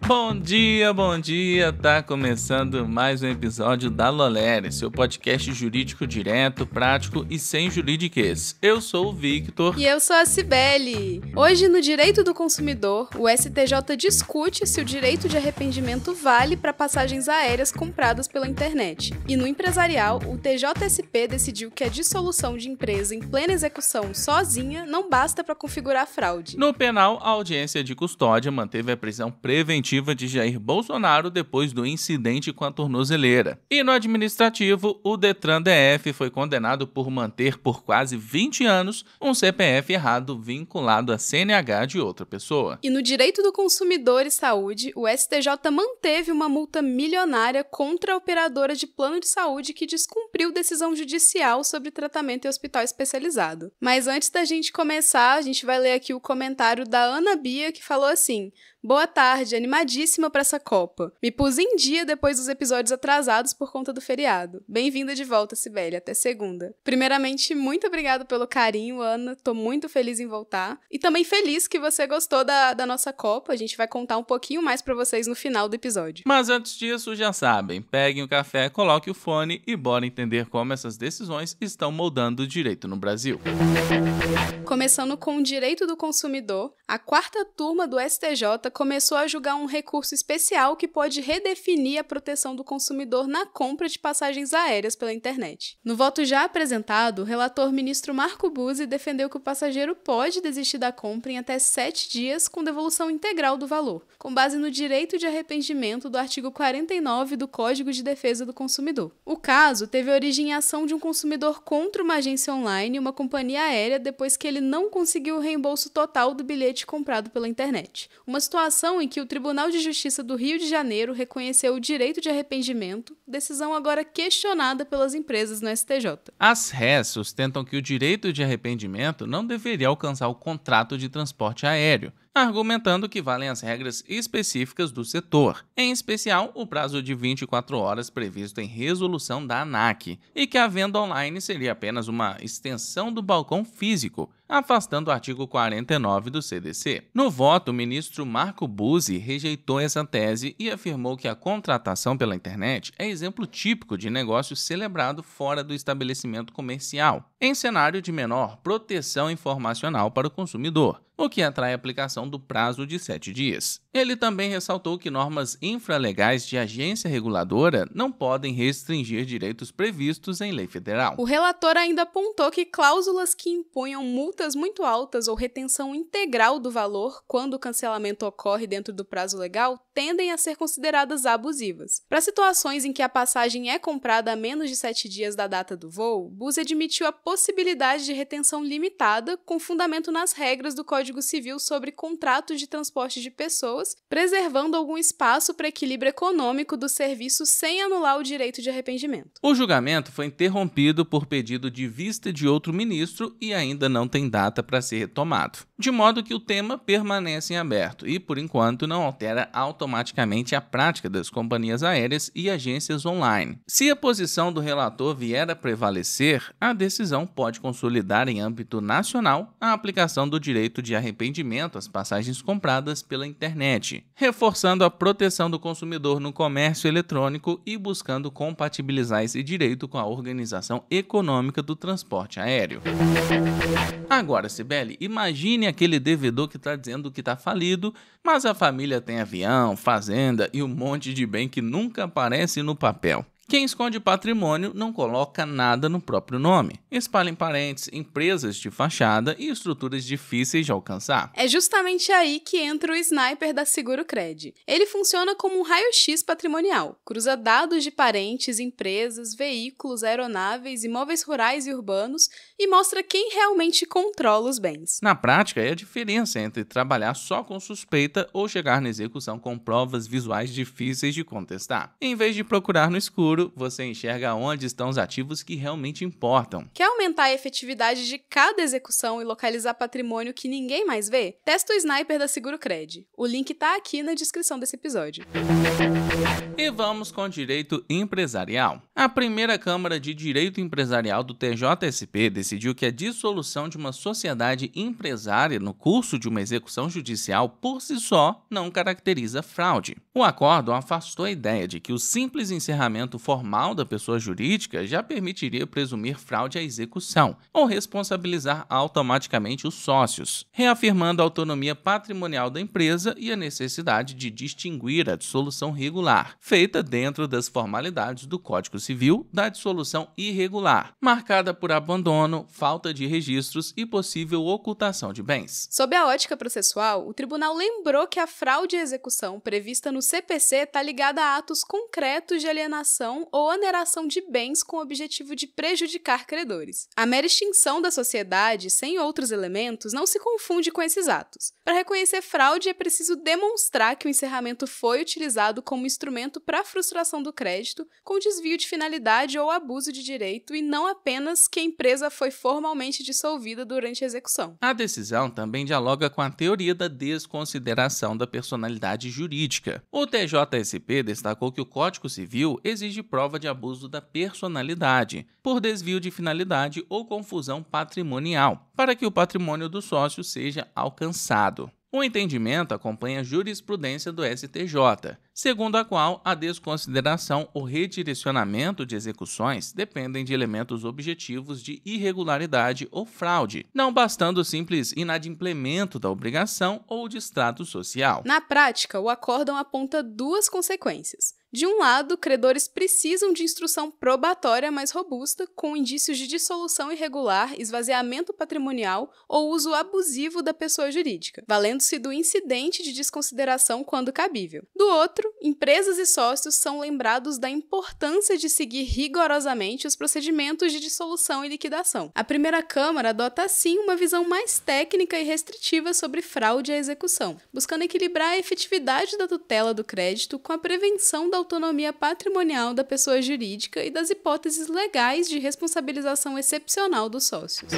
Bom dia, tá começando mais um episódio da Lolere, seu podcast jurídico direto, prático e sem juridiquês. Eu sou o Victor. E eu sou a Cibele. Hoje, no Direito do Consumidor, o STJ discute se o direito de arrependimento vale para passagens aéreas compradas pela internet. E no empresarial, o TJSP decidiu que a dissolução de empresa em plena execução sozinha não basta para configurar fraude. No penal, a audiência de custódia manteve a prisão preventiva de Jair Bolsonaro depois do incidente com a tornozeleira. E no administrativo, o Detran DF foi condenado por manter por quase 20 anos um CPF errado vinculado a CNH de outra pessoa. E no direito do consumidor e saúde, o STJ manteve uma multa milionária contra a operadora de plano de saúde que descumpriu decisão judicial sobre tratamento em hospital especializado. Mas antes da gente começar, a gente vai ler aqui o comentário da Ana Bia, que falou assim: boa tarde, animadíssima para essa Copa. Me pus em dia depois dos episódios atrasados por conta do feriado. Bem-vinda de volta, Cibele, até segunda. Primeiramente, muito obrigada pelo carinho, Ana. Tô muito feliz em voltar. E também feliz que você gostou da nossa Copa. A gente vai contar um pouquinho mais para vocês no final do episódio. Mas antes disso, já sabem, peguem o café, coloquem o fone e bora entender como essas decisões estão moldando o direito no Brasil. Começando com o direito do consumidor, a quarta turma do STJ começou a julgar um recurso especial que pode redefinir a proteção do consumidor na compra de passagens aéreas pela internet. No voto já apresentado, o relator ministro Marco Buzzi defendeu que o passageiro pode desistir da compra em até 7 dias com devolução integral do valor, com base no direito de arrependimento do artigo 49 do Código de Defesa do Consumidor. O caso teve origem em ação de um consumidor contra uma agência online e uma companhia aérea depois que ele não conseguiu o reembolso total do bilhete comprado pela internet. Uma situação em que o Tribunal de Justiça do Rio de Janeiro reconheceu o direito de arrependimento, decisão agora questionada pelas empresas no STJ. As rés sustentam que o direito de arrependimento não deveria alcançar o contrato de transporte aéreo, argumentando que valem as regras específicas do setor, em especial o prazo de 24 horas previsto em resolução da ANAC, e que a venda online seria apenas uma extensão do balcão físico, afastando o artigo 49 do CDC. No voto, o ministro Marco Buzzi rejeitou essa tese e afirmou que a contratação pela internet é exemplo típico de negócio celebrado fora do estabelecimento comercial, em cenário de menor proteção informacional para o consumidor, o que atrai a aplicação do prazo de 7 dias. Ele também ressaltou que normas infralegais de agência reguladora não podem restringir direitos previstos em lei federal. O relator ainda apontou que cláusulas que impunham multas muito altas ou retenção integral do valor quando o cancelamento ocorre dentro do prazo legal tendem a ser consideradas abusivas. Para situações em que a passagem é comprada a menos de 7 dias da data do voo, Buzzi admitiu a possibilidade de retenção limitada com fundamento nas regras do Código Civil sobre contratos de transporte de pessoas, preservando algum espaço para equilíbrio econômico do serviço sem anular o direito de arrependimento. O julgamento foi interrompido por pedido de vista de outro ministro e ainda não tem data para ser retomado, de modo que o tema permanece em aberto e, por enquanto, não altera automaticamente a prática das companhias aéreas e agências online. Se a posição do relator vier a prevalecer, a decisão pode consolidar em âmbito nacional a aplicação do direito de arrependimento às passagens compradas pela internet, reforçando a proteção do consumidor no comércio eletrônico e buscando compatibilizar esse direito com a organização econômica do transporte aéreo. Agora, Cibele, imagine aquele devedor que está dizendo que está falido, mas a família tem avião, fazenda e um monte de bem que nunca aparece no papel. Quem esconde patrimônio não coloca nada no próprio nome. Espalha em parentes, empresas de fachada e estruturas difíceis de alcançar. É justamente aí que entra o sniper da Seguro-Cred. Ele funciona como um raio-x patrimonial. Cruza dados de parentes, empresas, veículos, aeronaves, imóveis rurais e urbanos e mostra quem realmente controla os bens. Na prática, é a diferença entre trabalhar só com suspeita ou chegar na execução com provas visuais difíceis de contestar. Em vez de procurar no escuro, seguro, você enxerga onde estão os ativos que realmente importam. Quer aumentar a efetividade de cada execução e localizar patrimônio que ninguém mais vê? Testa o Sniper da SeguroCred. O link tá aqui na descrição desse episódio. E vamos com direito empresarial. A primeira Câmara de Direito Empresarial do TJSP decidiu que a dissolução de uma sociedade empresária no curso de uma execução judicial por si só não caracteriza fraude. O acórdão afastou a ideia de que o simples encerramento formal da pessoa jurídica já permitiria presumir fraude à execução ou responsabilizar automaticamente os sócios, reafirmando a autonomia patrimonial da empresa e a necessidade de distinguir a dissolução regular, feita dentro das formalidades do Código Civil, da dissolução irregular, marcada por abandono, falta de registros e possível ocultação de bens. Sob a ótica processual, o tribunal lembrou que a fraude à execução prevista no CPC está ligada a atos concretos de alienação ou oneração de bens com o objetivo de prejudicar credores. A mera extinção da sociedade, sem outros elementos, não se confunde com esses atos. Para reconhecer fraude, é preciso demonstrar que o encerramento foi utilizado como instrumento para a frustração do crédito, com desvio de finalidade ou abuso de direito, e não apenas que a empresa foi formalmente dissolvida durante a execução. A decisão também dialoga com a teoria da desconsideração da personalidade jurídica. O TJSP destacou que o Código Civil exige prova de abuso da personalidade, por desvio de finalidade ou confusão patrimonial, para que o patrimônio do sócio seja alcançado. O entendimento acompanha a jurisprudência do STJ, segundo a qual a desconsideração ou redirecionamento de execuções dependem de elementos objetivos de irregularidade ou fraude, não bastando o simples inadimplemento da obrigação ou distrato social. Na prática, o acórdão aponta duas consequências. De um lado, credores precisam de instrução probatória mais robusta, com indícios de dissolução irregular, esvaziamento patrimonial ou uso abusivo da pessoa jurídica, valendo-se do incidente de desconsideração quando cabível. Do outro, empresas e sócios são lembrados da importância de seguir rigorosamente os procedimentos de dissolução e liquidação. A primeira Câmara adota, assim, uma visão mais técnica e restritiva sobre fraude à execução, buscando equilibrar a efetividade da tutela do crédito com a prevenção da autonomia patrimonial da pessoa jurídica e das hipóteses legais de responsabilização excepcional dos sócios.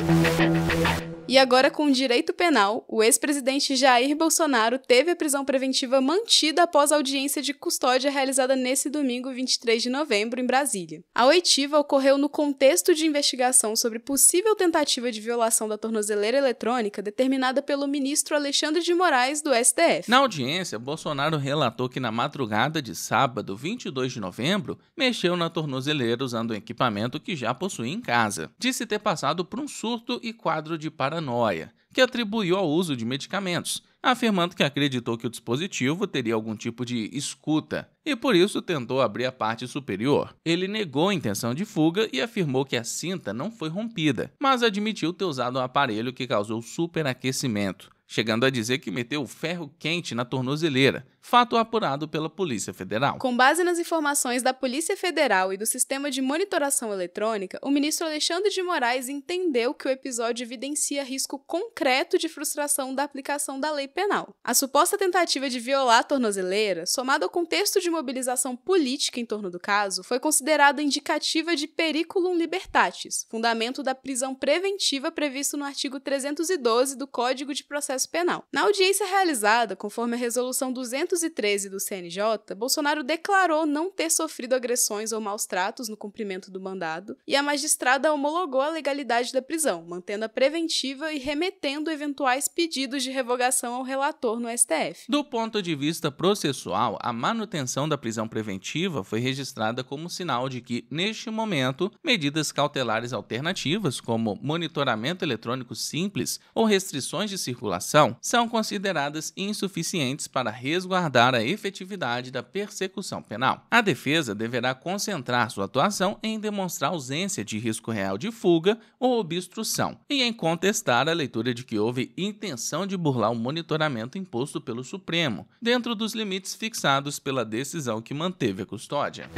E agora, com o direito penal, o ex-presidente Jair Bolsonaro teve a prisão preventiva mantida após a audiência de custódia realizada nesse domingo, 23 de novembro, em Brasília. A oitiva ocorreu no contexto de investigação sobre possível tentativa de violação da tornozeleira eletrônica determinada pelo ministro Alexandre de Moraes, do STF. Na audiência, Bolsonaro relatou que na madrugada de sábado, 22 de novembro, mexeu na tornozeleira usando um equipamento que já possuía em casa. Disse ter passado por um surto e quadro de paranoia, que atribuiu ao uso de medicamentos, afirmando que acreditou que o dispositivo teria algum tipo de escuta e por isso tentou abrir a parte superior. Ele negou a intenção de fuga e afirmou que a cinta não foi rompida, mas admitiu ter usado um aparelho que causou superaquecimento, chegando a dizer que meteu ferro quente na tornozeleira, fato apurado pela Polícia Federal. Com base nas informações da Polícia Federal e do Sistema de Monitoração Eletrônica, o ministro Alexandre de Moraes entendeu que o episódio evidencia risco concreto de frustração da aplicação da lei penal. A suposta tentativa de violar a tornozeleira, somada ao contexto de mobilização política em torno do caso, foi considerada indicativa de periculum libertatis, fundamento da prisão preventiva previsto no artigo 312 do Código de Processo Penal. Na audiência realizada, conforme a Resolução 213 do CNJ, Bolsonaro declarou não ter sofrido agressões ou maus-tratos no cumprimento do mandado, e a magistrada homologou a legalidade da prisão, mantendo a preventiva e remetendo eventuais pedidos de revogação ao relator no STF. Do ponto de vista processual, a manutenção da prisão preventiva foi registrada como sinal de que, neste momento, medidas cautelares alternativas, como monitoramento eletrônico simples ou restrições de circulação, são consideradas insuficientes para resguardar a efetividade da persecução penal. A defesa deverá concentrar sua atuação em demonstrar ausência de risco real de fuga ou obstrução e em contestar a leitura de que houve intenção de burlar o monitoramento imposto pelo Supremo, dentro dos limites fixados pela decisão que manteve a custódia.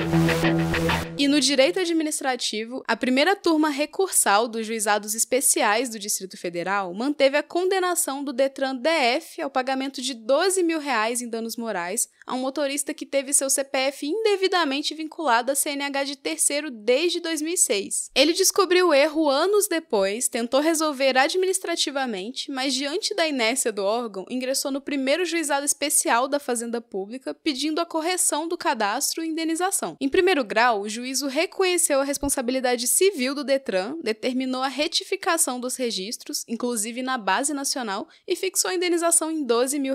E no direito administrativo, a primeira turma recursal dos juizados especiais do Distrito Federal manteve a condenação do Detran DF ao pagamento de R$12 mil em danos morais a um motorista que teve seu CPF indevidamente vinculado à CNH de terceiro desde 2006. Ele descobriu o erro anos depois, tentou resolver administrativamente, mas diante da inércia do órgão, ingressou no primeiro juizado especial da Fazenda Pública pedindo a correção do cadastro e indenização. Em primeiro grau, o juízo reconheceu a responsabilidade civil do Detran, determinou a retificação dos registros, inclusive na base nacional, e fixou a indenização em R$12 mil.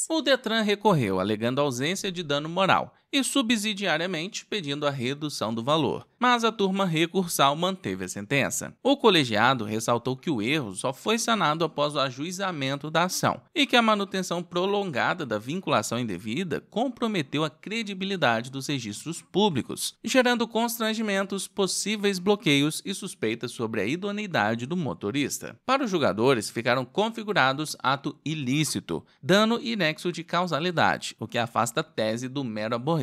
O Detran recorreu, alegando ausência de dano moral e subsidiariamente pedindo a redução do valor, mas a turma recursal manteve a sentença. O colegiado ressaltou que o erro só foi sanado após o ajuizamento da ação e que a manutenção prolongada da vinculação indevida comprometeu a credibilidade dos registros públicos, gerando constrangimentos, possíveis bloqueios e suspeitas sobre a idoneidade do motorista. Para os julgadores, ficaram configurados ato ilícito, dano e nexo de causalidade, o que afasta a tese do mero aborrecimento.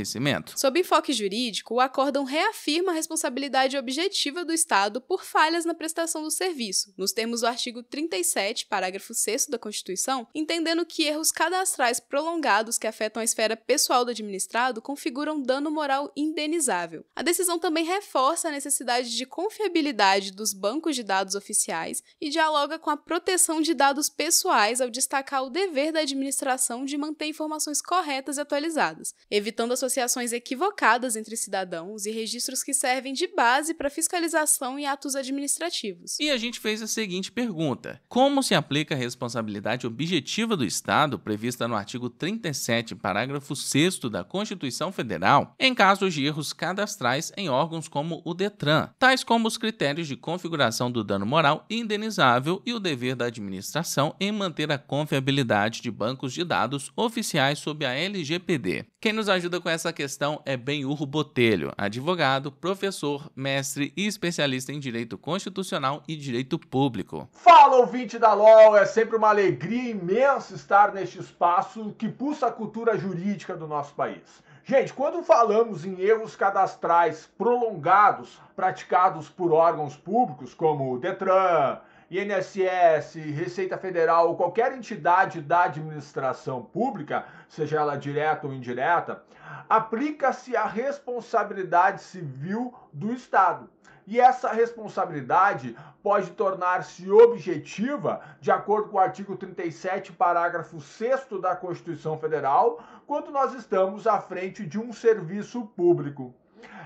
Sob enfoque jurídico, o acórdão reafirma a responsabilidade objetiva do Estado por falhas na prestação do serviço, nos termos do artigo 37, parágrafo 6º da Constituição, entendendo que erros cadastrais prolongados que afetam a esfera pessoal do administrado configuram dano moral indenizável. A decisão também reforça a necessidade de confiabilidade dos bancos de dados oficiais e dialoga com a proteção de dados pessoais ao destacar o dever da administração de manter informações corretas e atualizadas, evitando associações equivocadas entre cidadãos e registros que servem de base para fiscalização e atos administrativos. E a gente fez a seguinte pergunta: como se aplica a responsabilidade objetiva do Estado prevista no artigo 37, parágrafo 6º da Constituição Federal, em casos de erros cadastrais em órgãos como o Detran, tais como os critérios de configuração do dano moral indenizável e o dever da administração em manter a confiabilidade de bancos de dados oficiais sob a LGPD? Quem nos ajuda com essa questão é Benhur Botelho, advogado, professor, mestre e especialista em Direito Constitucional e Direito Público. Fala, ouvinte da LOL! É sempre uma alegria imensa estar neste espaço que pulsa a cultura jurídica do nosso país. Gente, quando falamos em erros cadastrais prolongados praticados por órgãos públicos como o Detran, INSS, Receita Federal ou qualquer entidade da administração pública, seja ela direta ou indireta, aplica-se a responsabilidade civil do Estado. E essa responsabilidade pode tornar-se objetiva, de acordo com o artigo 37, parágrafo 6º da Constituição Federal, quando nós estamos à frente de um serviço público.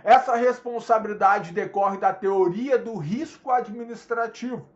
Essa responsabilidade decorre da teoria do risco administrativo.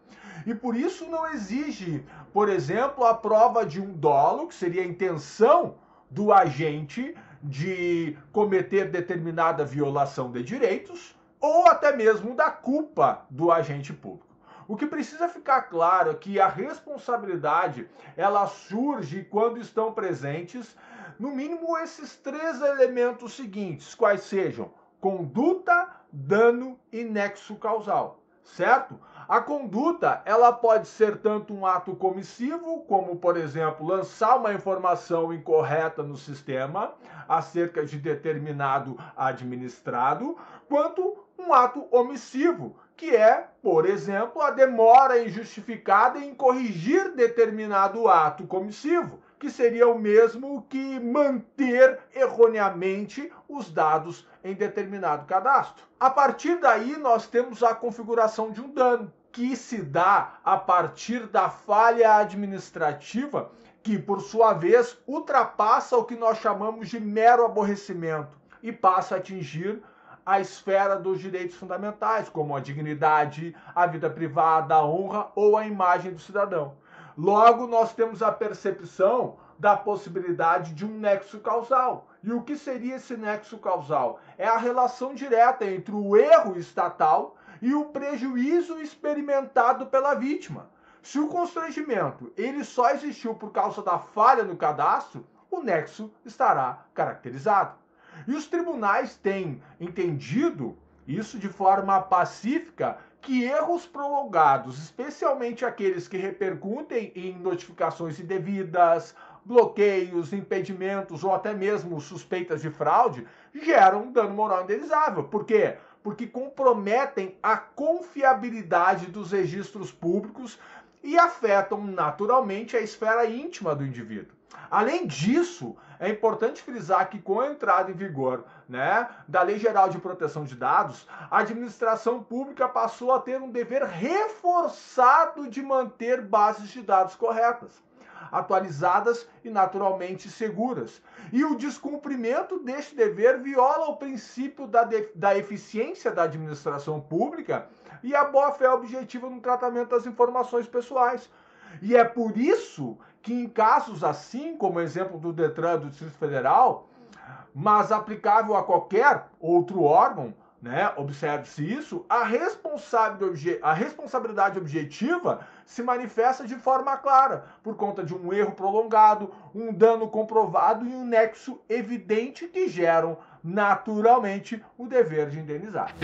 E por isso não exige, por exemplo, a prova de um dolo, que seria a intenção do agente de cometer determinada violação de direitos, ou até mesmo da culpa do agente público. O que precisa ficar claro é que a responsabilidade ela surge quando estão presentes, no mínimo, esses três elementos seguintes, quais sejam conduta, dano e nexo causal, certo? A conduta, ela pode ser tanto um ato comissivo, como, por exemplo, lançar uma informação incorreta no sistema acerca de determinado administrado, quanto um ato omissivo, que é, por exemplo, a demora injustificada em corrigir determinado ato comissivo, que seria o mesmo que manter erroneamente os dados em determinado cadastro. A partir daí, nós temos a configuração de um dano, que se dá a partir da falha administrativa, que, por sua vez, ultrapassa o que nós chamamos de mero aborrecimento e passa a atingir a esfera dos direitos fundamentais, como a dignidade, a vida privada, a honra ou a imagem do cidadão. Logo, nós temos a percepção da possibilidade de um nexo causal. E o que seria esse nexo causal? É a relação direta entre o erro estatal e o prejuízo experimentado pela vítima. Se o constrangimento ele só existiu por causa da falha no cadastro, o nexo estará caracterizado. E os tribunais têm entendido isso de forma pacífica, que erros prolongados, especialmente aqueles que repercutem em notificações indevidas, bloqueios, impedimentos ou até mesmo suspeitas de fraude, geram dano moral indenizável. Por quê? Porque comprometem a confiabilidade dos registros públicos e afetam naturalmente a esfera íntima do indivíduo. Além disso, é importante frisar que com a entrada em vigor, da Lei Geral de Proteção de Dados, a administração pública passou a ter um dever reforçado de manter bases de dados corretas, atualizadas e naturalmente seguras. E o descumprimento deste dever viola o princípio da eficiência da administração pública e a boa-fé objetiva no tratamento das informações pessoais. E é por isso que em casos assim, como o exemplo do Detran do Distrito Federal, mas aplicável a qualquer outro órgão, observe-se isso, a responsabilidade objetiva se manifesta de forma clara, por conta de um erro prolongado, um dano comprovado e um nexo evidente que geram naturalmente o dever de indenizar.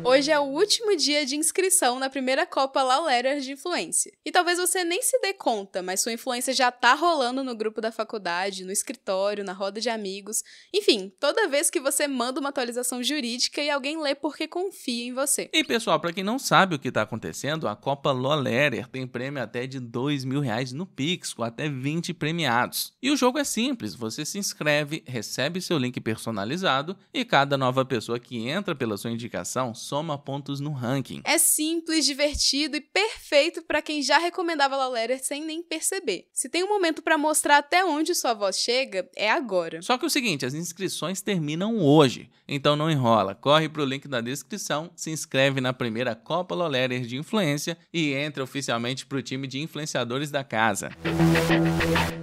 Hoje é o último dia de inscrição na primeira Copa Law Letters de Influência. E talvez você nem se dê conta, mas sua influência já tá rolando no grupo da faculdade, no escritório, na roda de amigos. Enfim, toda vez que você manda uma atualização jurídica e alguém lê porque confia em você. E pessoal, para quem não sabe o que tá acontecendo, a Copa Law Letter tem prêmio até de R$2.000 no Pix, com até 20 premiados. E o jogo é simples, você se inscreve, recebe seu link personalizado e cada nova pessoa que entra pela sua indicação soma pontos no ranking. É simples, divertido e perfeito para quem já recomendava Law Letter sem nem perceber. Se tem um momento para mostrar até onde sua voz chega, é agora. Só que é o seguinte, as inscrições terminam hoje, então não enrola, corre pro link da descrição, se inscreve na primeira Copa Law Letter de Influência e entra oficialmente pro time de influenciadores da casa.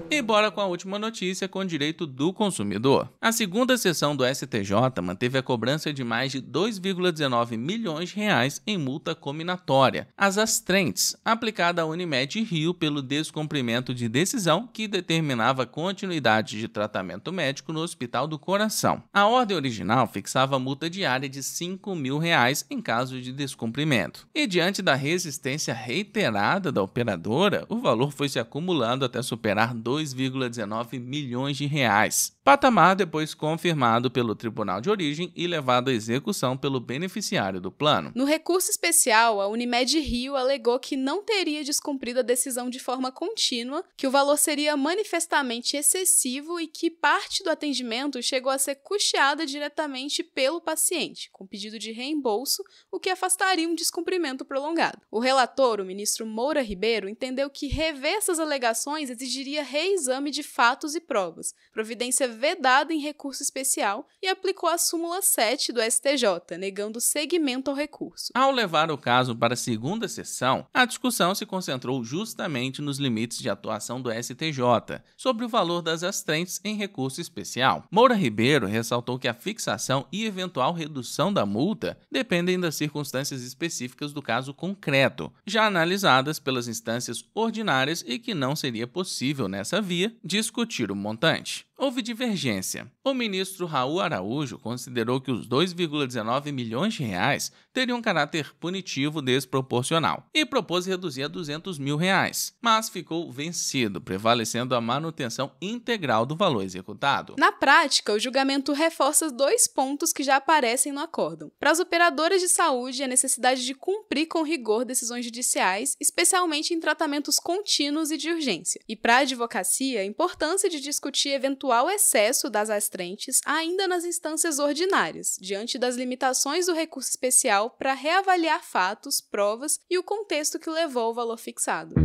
E bora com a última notícia com direito do consumidor. A segunda sessão do STJ manteve a cobrança de mais de R$2,19 milhões em multa cominatória, as astrentes, aplicada à Unimed Rio pelo descumprimento de decisão que determinava a continuidade de tratamento médico no Hospital do Coração. A ordem original fixava a multa diária de R$5.000 em caso de descumprimento. E diante da resistência reiterada da operadora, o valor foi se acumulando até superar R$2,19 milhões. Patamar depois confirmado pelo Tribunal de Origem e levado à execução pelo beneficiário do plano. No recurso especial, a Unimed Rio alegou que não teria descumprido a decisão de forma contínua, que o valor seria manifestamente excessivo e que parte do atendimento chegou a ser custeada diretamente pelo paciente, com pedido de reembolso, o que afastaria um descumprimento prolongado. O relator, o ministro Moura Ribeiro, entendeu que rever essas alegações exigiria reexame de fatos e provas, providência vedada em recurso especial, e aplicou a súmula 7 do STJ, negando seguimento ao recurso. Ao levar o caso para a segunda sessão, a discussão se concentrou justamente nos limites de atuação do STJ, sobre o valor das astrentes em recurso especial. Moura Ribeiro ressaltou que a fixação e eventual redução da multa dependem das circunstâncias específicas do caso concreto, já analisadas pelas instâncias ordinárias e que não seria possível, nessa via, discutir o montante. Houve divergência. O ministro Raul Araújo considerou que os R$2,19 milhões teriam caráter punitivo desproporcional e propôs reduzir a R$200.000, mas ficou vencido, prevalecendo a manutenção integral do valor executado. Na prática, o julgamento reforça 2 pontos que já aparecem no acórdão. Para as operadoras de saúde, a necessidade de cumprir com rigor decisões judiciais, especialmente em tratamentos contínuos e de urgência. E para a advocacia, a importância de discutir eventual excesso das astrentes ainda nas instâncias ordinárias, diante das limitações do recurso especial para reavaliar fatos, provas e o contexto que levou ao valor fixado.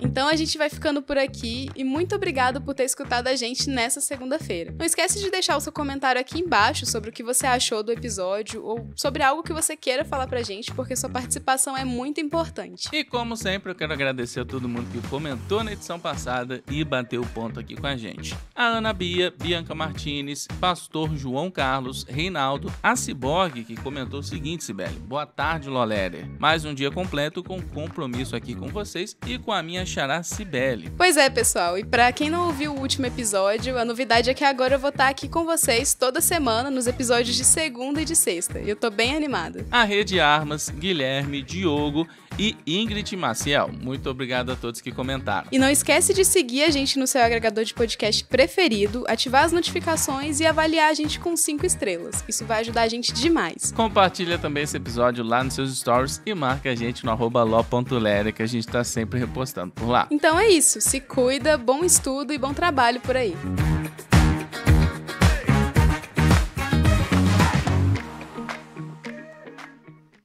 Então a gente vai ficando por aqui e muito obrigado por ter escutado a gente nessa segunda-feira. Não esquece de deixar o seu comentário aqui embaixo sobre o que você achou do episódio ou sobre algo que você queira falar pra gente, porque sua participação é muito importante. E como sempre, eu quero agradecer a todo mundo que comentou na edição passada e bateu o ponto aqui com a gente. A Ana Bia, Bianca Martins, Pastor João Carlos, Reinaldo, a Ciborgue, que comentou o seguinte, Sibeli: boa tarde, Law Letter. Mais um dia completo com compromisso aqui com vocês e com a minha xará Sibeli. Pois é, pessoal, e pra quem não ouviu o último episódio, a novidade é que agora eu vou estar aqui com vocês toda semana nos episódios de segunda e de sexta, e eu tô bem animada. A Rede Armas, Guilherme, Diogo e Ingrid Maciel, muito obrigado a todos que comentaram. E não esquece de seguir a gente no seu agregador de podcast preferido, ativar as notificações e avaliar a gente com 5 estrelas. Isso vai ajudar a gente demais. Compartilha também esse episódio lá nos seus stories e marca a gente no @law.letter, que a gente tá sempre repostando por lá. lá. Então é isso, se cuida, bom estudo e bom trabalho por aí.